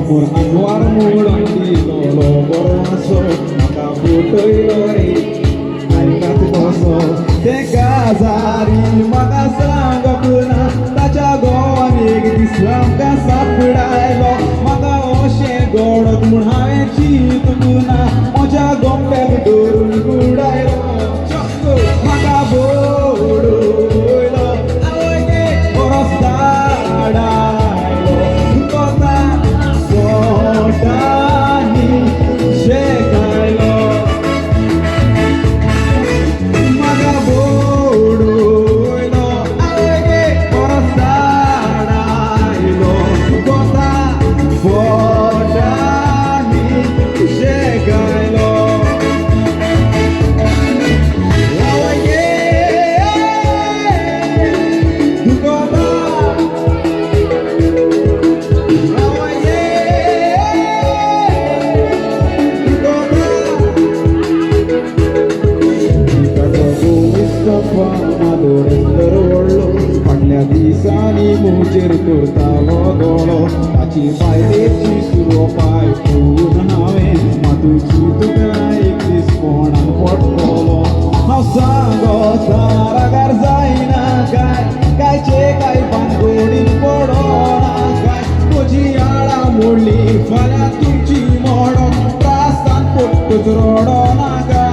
Amor anwar mulang di lolo bormaso maka putoi lori ay katukoso te kazari maka serangga puna tacha goani Islam ka sapdailo maka oshe godot munhawe cheet puna moja gombe durun gudailo chakko maka bodu ilo awage oros dadailo kota Dani Shekailo Magabodo Ilo Awege Porostadailo Kota Dani Shekailo Awege Kota दिसानी मुजेर करतालो दोळो ताची बायलेची सुरो पाय पळोवन हांवें मातूची तुका एक दीस कोणाक पडटलो हांव सांगो सारागार जायना कायचे काय भानगडीन पडोना काय म्हजी आळा मोडली फाल्यां तुमची मोडो त्रासान पडटच रडोना काय